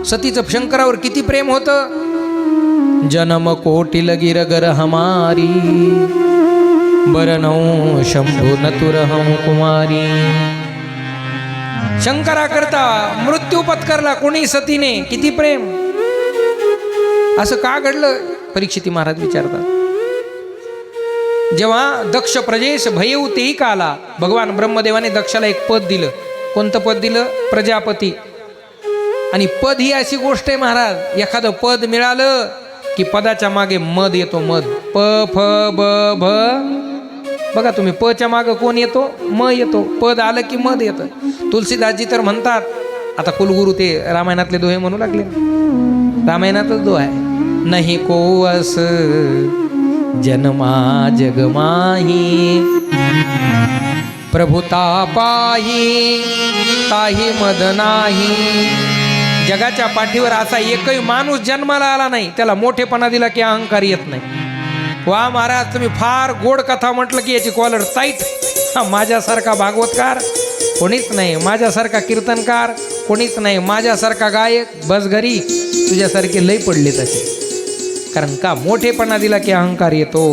सतीचं शंकरावर किती प्रेम होतं. जन्म कोटी लगी रगर हमारी, बरनौ शंभू नतुर हम कुमारी. शंकरा करता मृत्यू पत्करला कोणी सतीने, किती प्रेम. असं का घडलं परीक्षिती महाराज विचारतात. जेव्हा दक्ष प्रजेश भयऊ तेही काला, भगवान ब्रह्मदेवाने दक्षाला एक पद दिलं. कोणतं पद दिलं? प्रजापती. आणि पद ही अशी गोष्ट आहे महाराज, एखादं पद मिळालं की पदाच्या मागे मद येतो. मद, प फ ब भ. बघा तुम्ही, प च्या मागे कोण येतो? म येतो. पद आलं की मद येतं. तुलसीदासजी तर म्हणतात, आता कुलगुरू ते रामायणातले दोहे म्हणू लागले. रामायणातच दोहा आहे, नाही को अस जन्मा जगमाही, प्रभुता पाही ताही मद नाही. जगाच्या पाठीवर असा एकही माणूस जन्माला आला नाही, त्याला मोठेपणा दिला की अहंकार येत नाही. वा महाराज, तुम्ही फार गोड कथा म्हटलं की याची कॉलर टाईट. माझ्यासारखा भागवतकार कोणीच नाही, माझ्यासारखा कीर्तनकार कोणीच नाही, माझ्यासारखा गायक बस घरी. तुझ्यासारखे लई पडले तसे. कारण का? मोठेपणा दिला की अहंकार येतो.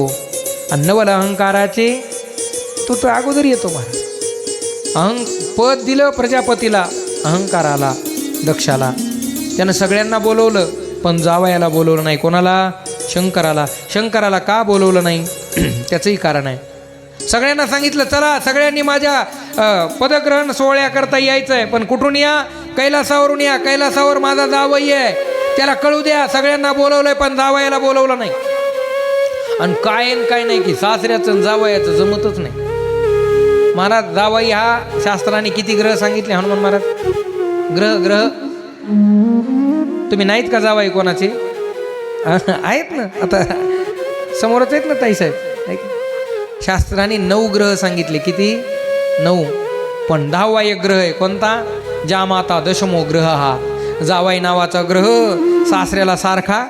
आणि नवल अहंकाराचे तू तर अगोदर येतो महाराज. पद दिलं प्रजापतीला, अहंकार आला दक्षाला. त्यानं सगळ्यांना बोलवलं पण जावयाला बोलवलं नाही. कोणाला? शंकराला. शंकराला का बोलवलं नाही? त्याचंही कारण आहे. सगळ्यांना सांगितलं चला सगळ्यांनी माझ्या पदग्रहण सोहळ्याकरता यायचं आहे, पण कुठून या? कैलासावरून या. कैलासावर माझा जावई आहे, त्याला कळू द्या. सगळ्यांना बोलवलंय पण जावयाला बोलवलं नाही. आणि काय नाही की सासऱ्याचं जावयाचं जमतच नाही महाराज. जावई हा शास्त्राने किती ग्रह सांगितले हनुमान महाराज? ग्रह तुम्ही नाहीत का जावई कोणाचे? आहेत ना, आता समोरच आहेत ना ताईसाहेब. शास्त्राने 9 ग्रह सांगितले. किती? 9. पण 10वा एक ग्रह आहे. कोणता? जामाता दशमो ग्रह. हा जावाई नावाचा ग्रह सासऱ्याला सारखा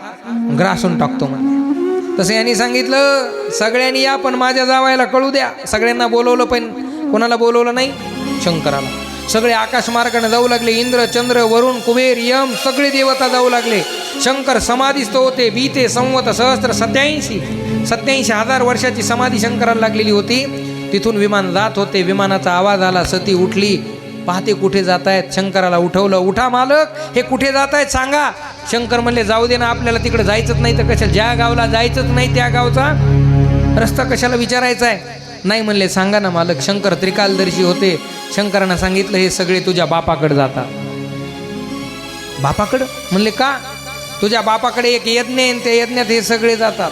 ग्रासून टाकतो म्हणजे. तसं यांनी सांगितलं सगळ्यांनी या पण माझ्या जावायला कळू द्या. सगळ्यांना बोलवलं पण कोणाला बोलवलं नाही? शंकराला. सगळे आकाशमार्गाने जाऊ लागले. इंद्र, चंद्र, वरुण, कुबेर, यम सगळे देवता जाऊ लागले. शंकर समाधीस्थ होते. 20 संवत सहस्त्र 87,000 वर्षाची समाधी शंकराला लागलेली होती. तिथून विमान जात होते. विमानाचा आवाज आला. सती उठली. पाहते कुठे जात आहेत. शंकराला उठवलं. उठा मालक, हे कुठे जात आहेत सांगा. शंकर म्हणले जाऊ दे ना, आपल्याला तिकडे जायचंच नाही तर कशाला? ज्या गावला जायचंच नाही त्या गावचा रस्ता कशाला विचारायचा आहे? नाही म्हणले सांगा ना मालक. शंकर त्रिकालदर्शी होते. शंकरांना सांगितलं हे सगळे तुझ्या बापाकडे जातात. बापाकडं? म्हणले का? तुझ्या बापाकडे एक यज्ञ आहे, त्या यज्ञात हे सगळे जातात.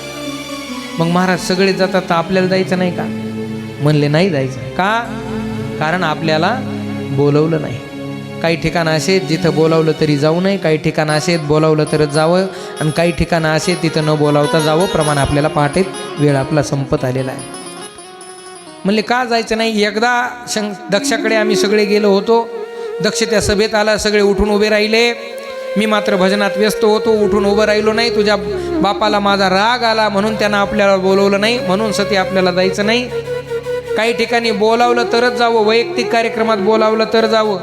मग महाराज सगळे जातात तर आपल्याला जायचं नाही का? म्हणले नाही जायचं. का? कारण आपल्याला बोलवलं नाही. काही ठिकाणं असे जिथं बोलावलं तरी जाऊ नये, काही ठिकाणं असे बोलावलं तरच जावं, आणि काही ठिकाणं असे तिथं न बोलावता जावं. प्रमाण आपल्याला पहाटे वेळ आपला संपत आलेला आहे. म्हणले का जायचं नाही? एकदा दक्षाकडे आम्ही सगळे गेलो होतो. दक्ष त्या सभेत आला. सगळे उठून उभे राहिले. मी मात्र भजनात व्यस्त होतो, उठून उभं राहिलो नाही. तुझ्या बापाला माझा राग आला म्हणून त्यानं आपल्याला बोलवलं नाही. म्हणून सती आपल्याला जायचं नाही. काही ठिकाणी बोलावलं तरच जावं, वैयक्तिक कार्यक्रमात बोलावलं तर जावं.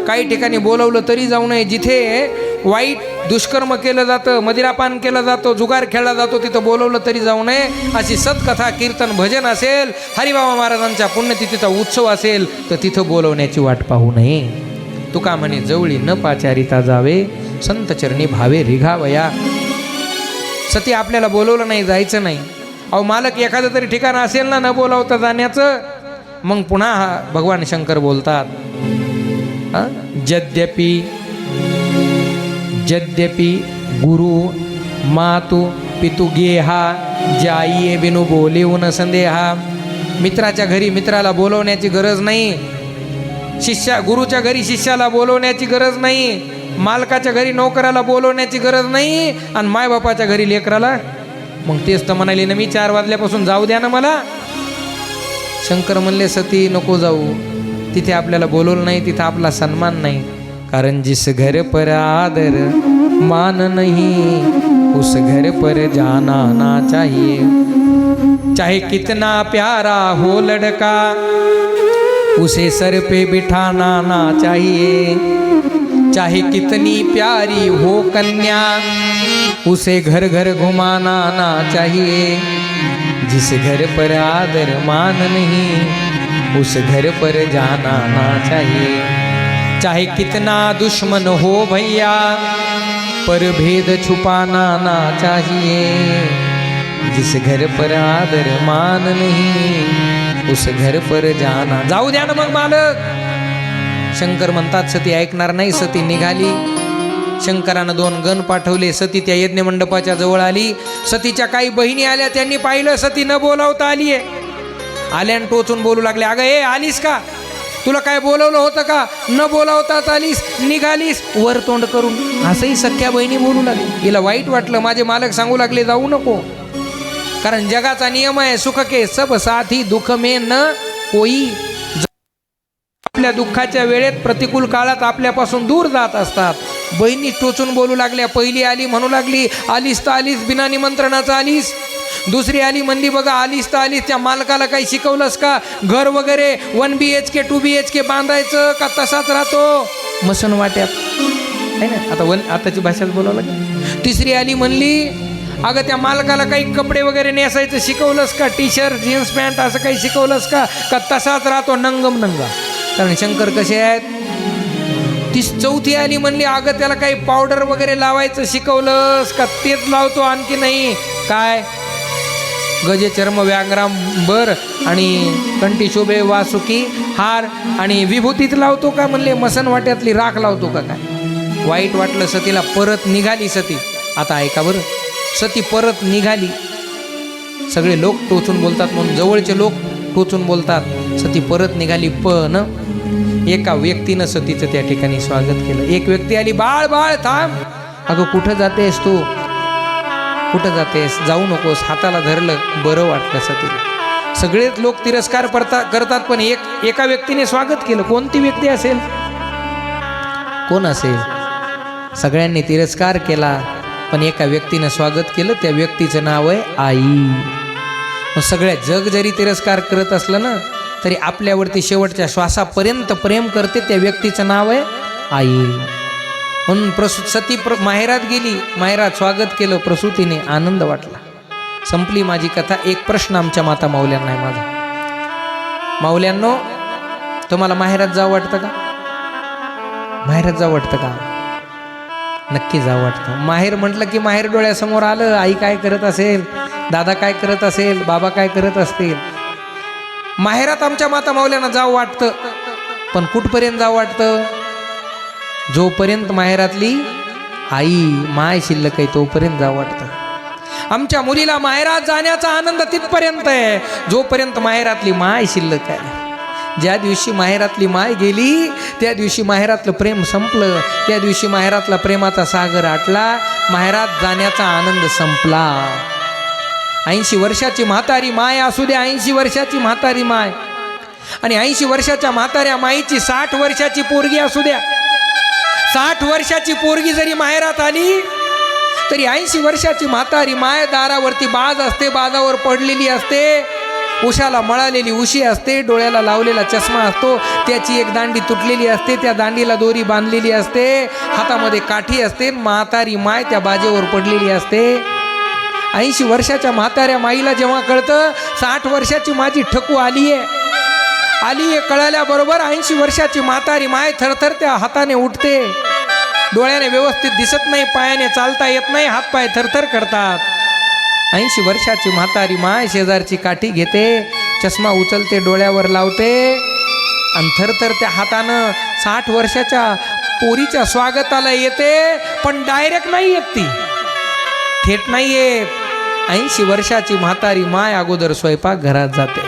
काही ठिकाणी बोलावलं तरी जाऊ नये. जिथे वाईट दुष्कर्म केलं जातं, मदिरापान केलं जातं, जुगार खेळला जातो, तिथं बोलवलं तरी जाऊ नये. अशी सतकथा, कीर्तन, भजन असेल, हरिबाबा महाराजांच्या पुण्यतिथीचा उत्सव असेल तर तिथं बोलवण्याची वाट पाहू नये. तुका म्हणे जवळी न पाचारिता जावे, संत चरणी भावे रिघावया. सती आपल्याला बोलवलं नाही, जायचं नाही. अहो मालक, एखादं तरी ठिकाण असेल ना न बोलावता जाण्याचं. मग पुन्हा भगवान शंकर बोलतात, यद्यपि गुरु मातु पितु गेहा, जाईये बिनु बोलेऊन संदेहा. मित्राच्या घरी मित्राला बोलवण्याची गरज नाही. गुरुच्या घरी शिष्याला बोलवण्याची गरज नाही. मालकाच्या घरी नोकराला बोलवण्याची गरज नाही. आणि मायबापाच्या घरी लेकराला. मग तेच तर म्हणाली ना मी 4 वाजल्यापासून जाऊ द्या ना मला. शंकर म्हणले सती नको जाऊ. तिथे आपल्याला बोलवलं नाही, तिथं आपला सन्मान नाही. कारण जिस घर पर आदर मान नहीं, उस घर पर जाना ना चाहिए. चाहे कितना प्यारा हो लड़का, उसे सर पे बिठाना ना चाहिए. चाहे कितनी प्यारी हो कन्या, उसे घर घर घुमाना ना चाहिए। जिस घर पर आदर मान नहीं, उस घर पर जाना ना चाहिए। चाहे कितना दुश्मन हो भैया, पर भेद छुपाना ना चाहिए। जिस घर पर आदर मान नहीं, उस घर पर जाना। जाऊ द्या ना मग मालक। शंकर म्हणतात सती ऐकणार नाही, सती निघाली। शंकरानं 2 गण पाठवले, सती त्या यज्ञ मंडपाच्या जवळ आली। सतीच्या काही बहिणी आल्या, त्यांनी पाहिलं सती न बोलावता आलीये। आल्यान टोचून बोलू लागले, अगं ए आलीस का? तुला काय बोलवलं होतं का? न बोलावताच आलीस, निघालीस वर तोंड करून। असंही सख्या बहिणी बोलू लागली। हिला वाईट वाटलं, माझे मालक सांगू लागले जाऊ नको, कारण जगाचा नियम आहे सुख के सब साथी दुःख में न कोई। आपल्या दुःखाच्या वेळेत प्रतिकूल काळात आपल्यापासून दूर जात असतात। बहिणी टोचून बोलू लागल्या। पहिली आली म्हणू लागली, आलीस तर आलीस बिना निमंत्रणाचा आलीस। दुसरी आली म्हणली, बघा आलीस तर आलीस, त्या मालकाला काही शिकवलंस का? घर वगैरे 1 BHK 2 BHK बांधायचं का तसाच राहतो मसन वाट्यात, आहे ना? आताची भाषाच बोलावं लागेल। तिसरी आली म्हणली, अगं त्या मालकाला काही कपडे वगैरे नेसायचं शिकवलंस का? टी-शर्ट जीन्स पॅन्ट असं काही शिकवलंस का तसाच राहतो नंगम नंगा? कारण शंकर कसे आहेत? चौथी आली म्हणली, अगं त्याला काही पावडर वगैरे लावायचं शिकवलंस का? तेच लावतो आणखी नाही काय? गजे चर्म व्याग्राम बर आणि कंठी शोभे वासुकी हार आणि विभूतीत लावतो का? म्हणले मसन वाट्यातली राख लावतो का काय? वाईट वाटलं सतीला, परत निघाली सती। आता ऐका बरं, सती परत निघाली। सगळे लोक टोचून बोलतात म्हणून, जवळचे लोक टोचून बोलतात। सती परत निघाली, पण एका व्यक्तीनं सतीचं त्या ठिकाणी स्वागत केलं। एक व्यक्ती आली, बाळ बाळ थांब, अगं कुठं जातेस तू? कुठं जातेस? जाऊ नकोस। हाताला धरलं, बरं वाटलं सतीला। सगळेच लोक तिरस्कार करतात, पण एका व्यक्तीने स्वागत केलं। कोणती व्यक्ती असेल? कोण असेल? सगळ्यांनी तिरस्कार केला, पण एका व्यक्तीनं स्वागत केलं। त्या व्यक्तीचं नाव आहे आई। सगळ्या जग जरी तिरस्कार करत असलं ना, तरी आपल्यावरती शेवटच्या श्वासापर्यंत प्रेम करते त्या व्यक्तीचं नाव आहे आई। म्हणून सती माहेरात गेली, माहेरात स्वागत केलं प्रसूतीने, आनंद वाटला। संपली माझी कथा। एक प्रश्न आमच्या माता माऊल्यांना आहे माझा। माऊल्यांनो, तुम्हाला माहेरात जावं वाटतं का? माहेरात जावं वाटतं का? नक्की जावं वाटतं। माहेर म्हटलं की माहेर डोळ्यासमोर आलं। आई काय करत असेल, दादा काय करत असेल, बाबा काय करत असतील। माहेरात आमच्या माता माऊल्यांना जावं वाटतं, पण कुठपर्यंत जावं वाटतं? जोपर्यंत माहेरातली आई माय शिल्लक आहे तोपर्यंत जावं वाटतं। आमच्या मुलीला माहेरात जाण्याचा आनंद तिथपर्यंत आहे जोपर्यंत माहेरातली माय शिल्लक आहे। ज्या दिवशी माहेरातली माय गेली, त्या दिवशी माहेरातलं प्रेम संपलं। त्या दिवशी माहेरातला प्रेमाचा सागर आटला, माहेरात जाण्याचा आनंद संपला। 80 वर्षाची म्हातारी माय असू द्या, 80 वर्षाची म्हातारी माय, आणि 80 वर्षाच्या म्हाताऱ्या माईची 60 वर्षाची पोरगी असू द्या। 60 वर्षाची पोरगी जरी माहेरात आली, तरी 80 वर्षाची म्हातारी माय दारावरती बाज असते, बाजावर पडलेली असते, उशाला मळालेली उशी असते, डोळ्याला लावलेला चष्मा असतो, त्याची एक दांडी तुटलेली असते, त्या दांडीला दोरी बांधलेली असते, हातामध्ये काठी असते, म्हातारी माय त्या बाजेवर पडलेली असते। 80 वर्षाच्या म्हाताऱ्या माईला जेव्हा कळतं 60 वर्षाची माझी ठकू आलीये कळाल्याबरोबर 80 वर्षाची म्हातारी माय थरथर त्या हाताने उठते। डोळ्याने व्यवस्थित दिसत नाही, पायाने चालता येत नाही, हातपाय थरथर करतात। 80 वर्षाची म्हातारी माय शेजारची काठी घेते, चष्मा उचलते, डोळ्यावर लावते, आणि थरथर त्या हातानं 60 वर्षाच्या पोरीच्या स्वागताला येते, पण डायरेक्ट नाही येत, ती थेट नाही येत। 80 वर्षाची म्हातारी माय अगोदर स्वयंपाक घरात जाते,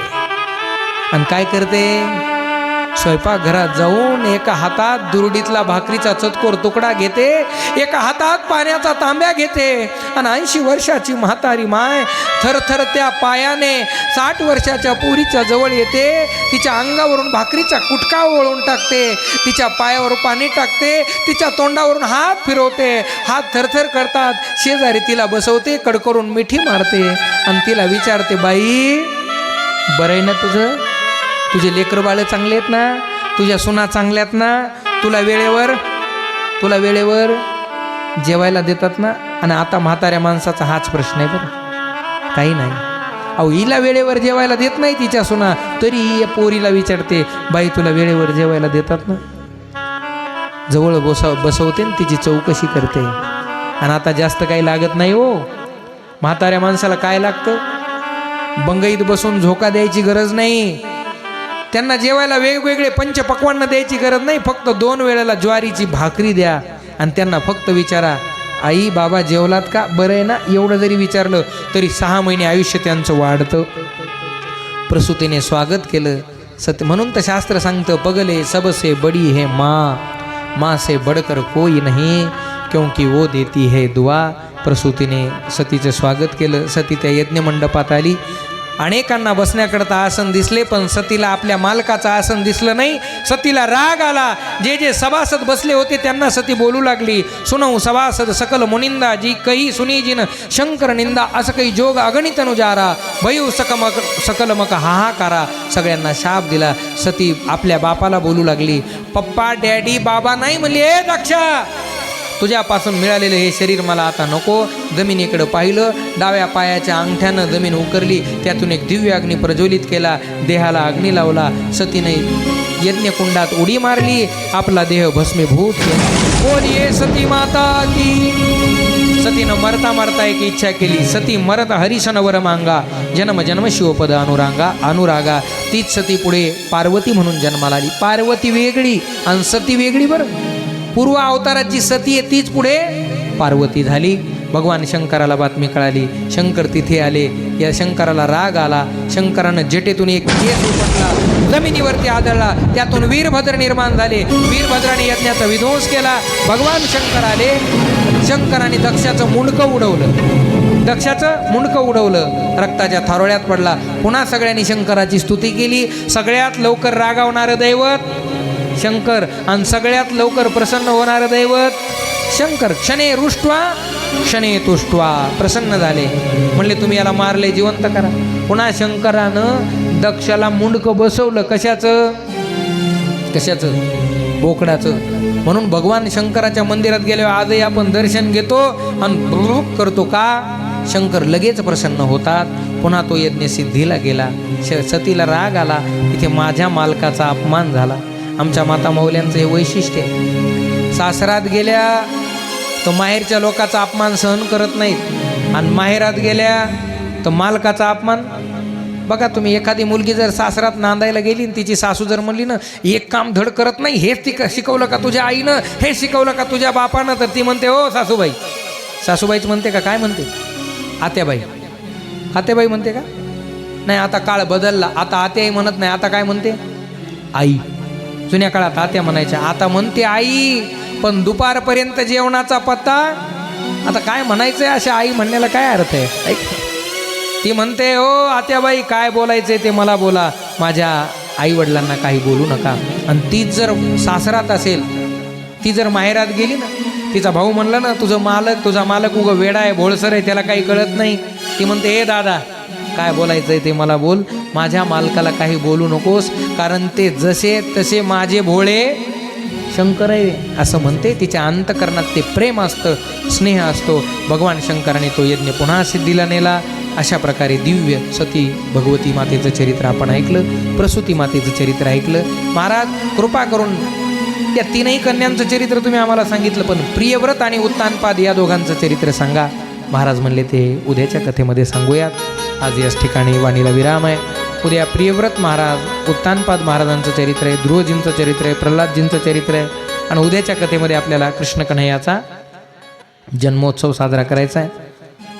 आणि काय करते? स्वयंपाक घरात जाऊन एका हातात दुरडीतला भाकरीचा चतकोर तुकडा घेते, एका हातात पाण्याचा तांब्या घेते, आणि 80 वर्षाची म्हातारी माय थरथर त्या पायाने 60 वर्षाच्या पोरीच्या जवळ येते, तिच्या अंगावरून भाकरीचा कुटका वळून टाकते, तिच्या पायावर पाणी टाकते, तिच्या तोंडावरून हात फिरवते, हात थरथर करतात, शेजारी तिला बसवते, कडकडून मिठी मारते, आणि तिला विचारते, बाई बरं आहे ना तुझं? तुझे लेकरं बाळ चांगले आहेत ना? तुझ्या सुना चांगल्यात ना? तुला वेळेवर तुला वेळेवर जेवायला देतात ना? आणि आता म्हाताऱ्या माणसाचा हाच प्रश्न आहे बरं, काही नाही. अहो हिला वेळेवर जेवायला देत नाही तिच्या सुना, तरी या पोरीला विचारते, बाई तुला वेळेवर जेवायला देतात ना? जवळ बसवते आणि तिची चौकशी करते. आणि आता जास्त काही लागत नाही हो. म्हाताऱ्या माणसाला काय लागतं? बंगईत बसून झोका द्यायची गरज नाही. त्यांना जेवायला वेगवेगळे पंचपक्वान्न द्यायची गरज नाही. फक्त 2 वेळेला ज्वारीची भाकरी द्या आणि त्यांना फक्त विचारा, आई बाबा जेवलात का, बरं आहे ना? एवढं जरी विचारलं तरी 6 महिने आयुष्य त्यांचं वाढतं. प्रसूतीने स्वागत केलं. म्हणून तर शास्त्र सांगतं, पगले सबसे बडी है माँ से बढ़कर कोई नहीं, क्योंकि वो देती है दुआ. प्रसूतीने सतीचं स्वागत केलं. सती त्या यज्ञ मंडपात आली. अनेकांना बसण्याकरता आसन दिसले, पण सतीला आपल्या मालकाचं आसन दिसलं नाही. सतीला राग आला. जे जे सभासद बसले होते त्यांना सती बोलू लागली, सुनऊ सभासद सकल मुनिंदा, जी कही सुनी जिन शंकर निंदा, असं काही जोग अगणित अनुजारा, भयू सकल मक हाहाकारा. सगळ्यांना शाप दिला. सती आपल्या बापाला बोलू लागली, पप्पा डॅडी बाबा नाही म्हणली, ए दक्षा तुझ्यापासून मिळालेलं हे शरीर मला आता नको. जमिनीकडं पाहिलं, डाव्या पायाच्या अंगठ्यानं जमीन उकरली, त्यातून एक दिव्य अग्नी प्रज्वलित केला, देहाला अग्नी लावला. सतीने यज्ञकुंडात उडी मारली, आपला देह भस्मीभूत केला. बोलिये सती माता की. सतीनं मरता मरता एक इच्छा केली, सती मरत हरिशन वर मांगा, जन्म जन्म शिवपद अनुरागा. तीच सती पुढे पार्वती म्हणून जन्माला आली. पार्वती वेगळी आणि सती वेगळी बरं. पूर्व अवताराची सती आहे तीच पुढे पार्वती झाली. भगवान शंकराला बातमी कळाली. शंकर तिथे आले. या शंकराला राग आला. शंकरानं जटेतून एक केस उपटला, जमिनीवरती आदळला, त्यातून वीरभद्र निर्माण झाले. वीरभद्राने यज्ञाचा विध्वंस केला. भगवान शंकर आले. शंकराने दक्षाचं मुंडकं उडवलं. रक्ताच्या थारोळ्यात पडला. पुन्हा सगळ्यांनी शंकराची स्तुती केली. सगळ्यात लवकर रागावणारं दैवत शंकर आणि सगळ्यात लवकर प्रसन्न होणारं दैवत शंकर. क्षणे रुष्ट्वा क्षणे तुष्ट्वा. प्रसन्न झाले. म्हणले तुम्ही याला मारले, जिवंत करा. पुन्हा शंकरानं दक्षाला मुंडकं बसवलं. कशाचं? बोकडाचं. म्हणून भगवान शंकराच्या मंदिरात गेल्यावर आजही आपण दर्शन घेतो आणि करतो का? शंकर लगेच प्रसन्न होतात. पुन्हा तो यज्ञ सिद्धीला गेला. सतीला राग आला, इथे माझ्या मालकाचा अपमान झाला. आमच्या माता मौल्यांचं हे वैशिष्ट्य आहे. सासरात गेल्या तर माहेरच्या लोकांचा अपमान सहन करत नाहीत, आणि माहेरात गेल्या तर मालकाचा अपमान. बघा तुम्ही, एखादी मुलगी जर सासरात नांदायला गेली आणि तिची सासू जर म्हणली ना, एक काम धड करत नाही, हेच ती शिकवलं का तुझ्या आईनं, हे शिकवलं का तुझ्या बापानं, तर ती म्हणते हो सासूबाई. सासूबाईच म्हणते का? काय म्हणते? आत्याबाई म्हणते का? नाही, आता काळ बदलला. आता आत्याही म्हणत नाही. आता काय म्हणते? आई. जुन्या काळात आत्या म्हणायच्या, आता म्हणते आई. पण दुपारपर्यंत जेवणाचा पत्ता. आता काय म्हणायचंय? अशा आई म्हणण्याला काय अर्थ आहे? ती म्हणते, हो आत्याबाई काय बोलायचंय ते मला बोला, माझ्या आई वडिलांना काही बोलू नका. आणि तीच जर सासरात असेल, ती जर माहेरात गेली ना, तिचा भाऊ म्हणला ना, तुझा मालक उगा वेडा आहे, भोळसर आहे, त्याला काही कळत नाही. ती म्हणते, हे दादा काय बोलायचंय ते मला बोल, माझ्या मालकाला काही बोलू नकोस, कारण ते जसे तसे माझे भोळे शंकर आहे असं म्हणते. तिच्या अंतकरणात ते प्रेम असतं, स्नेह असतो. भगवान शंकराने तो यज्ञ पुन्हा सिद्धीला नेला. अशा प्रकारे दिव्य सती भगवती मातेचं चरित्र आपण ऐकलं. प्रसूती मातेचं चरित्र ऐकलं. महाराज कृपा करून त्या 3ही कन्यांचं चरित्र तुम्ही आम्हाला सांगितलं, पण प्रियव्रत आणि उत्तानपाद या दोघांचं चरित्र सांगा. महाराज म्हणले ते उद्याच्या कथेमध्ये सांगूयात. आज याच ठिकाणी वाणीला विराम आहे. उद्या प्रियव्रत महाराज, उत्तानपाद महाराजांचं चरित्र आहे, ध्रुवजींचं चरित्र आहे, प्रल्हादजींचं चरित्र आहे. आणि उद्याच्या कथेमध्ये आपल्याला कृष्ण कन्हैयाचा जन्मोत्सव साजरा करायचा आहे.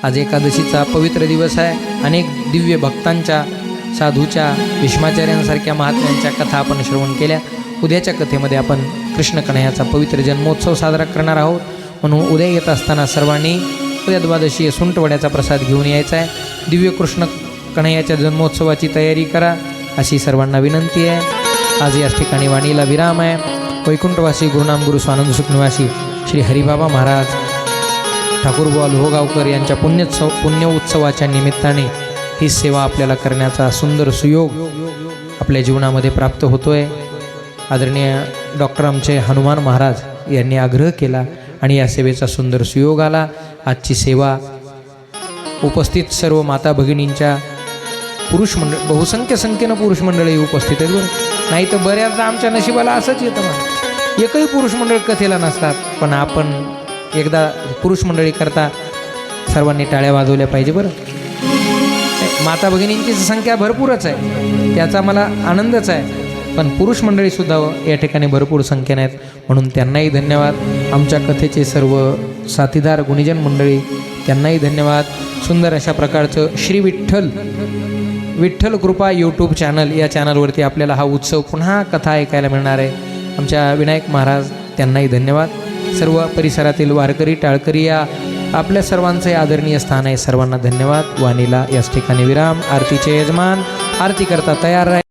आज एकादशीचा पवित्र दिवस आहे. अनेक दिव्य भक्तांच्या, साधूच्या, भीष्माचार्यांसारख्या महात्म्यांच्या कथा आपण श्रवण केल्या. उद्याच्या कथेमध्ये आपण कृष्ण कन्हैयाचा पवित्र जन्मोत्सव साजरा करणार आहोत. म्हणून उद्या येत असताना सर्वांनी उद्या द्वादशी सुंठवड्याचा प्रसाद घेऊन यायचा आहे. दिव्य कृष्ण कन्हैयाच्या जन्मोत्सवाची तयारी करा अशी सर्वांना विनंती आहे. आज याच ठिकाणी वाणीला विराम आहे. वैकुंठवासी गुरुनाम गुरु स्वानंद सुखनिवासी श्री हरिबाबा महाराज ठाकूरबुवा लोहगावकर यांच्या पुण्य उत्सवाच्या निमित्ताने ही सेवा आपल्याला करण्याचा सुंदर सुयोग आपल्या जीवनामध्ये प्राप्त होतोय. आदरणीय डॉक्टर आमचे हनुमान महाराज यांनी आग्रह केला आणि या सेवेचा सुंदर सुयोग आला. आजची सेवा उपस्थित सर्व माता भगिनींच्या पुरुष मंडळ बहुसंख्य संख्येनं पुरुष मंडळी उपस्थित आहेत बरं. नाही तर बऱ्याचदा आमच्या नशिबाला असंच येतं मग एकही पुरुष मंडळ कथेला नसतात. पण आपण एकदा पुरुष मंडळी करता सर्वांनी टाळ्या वाजवल्या पाहिजे बरं. माता भगिनींची संख्या भरपूरच आहे, त्याचा मला आनंदच आहे. पण पुरुष मंडळीसुद्धा या ठिकाणी भरपूर संख्येने आहेत, म्हणून त्यांनाही धन्यवाद. आमच्या कथेचे सर्व साथीदार गुणीजन मंडळी त्यांनाही धन्यवाद. सुंदर अशा प्रकारचं श्री विठ्ठल कृपा यूट्यूब चॅनल, या चॅनलवरती आपल्याला हा उत्सव पुन्हा कथा ऐकायला मिळणार आहे. आमच्या विनायक महाराज त्यांनाही धन्यवाद. सर्व परिसरातील वारकरी टाळकरी या आपल्या सर्वांचे आदरणीय स्थान आहे, सर्वांना धन्यवाद. वाणीला याच ठिकाणी विराम. आरतीचे यजमान आरती करता तयार राहील.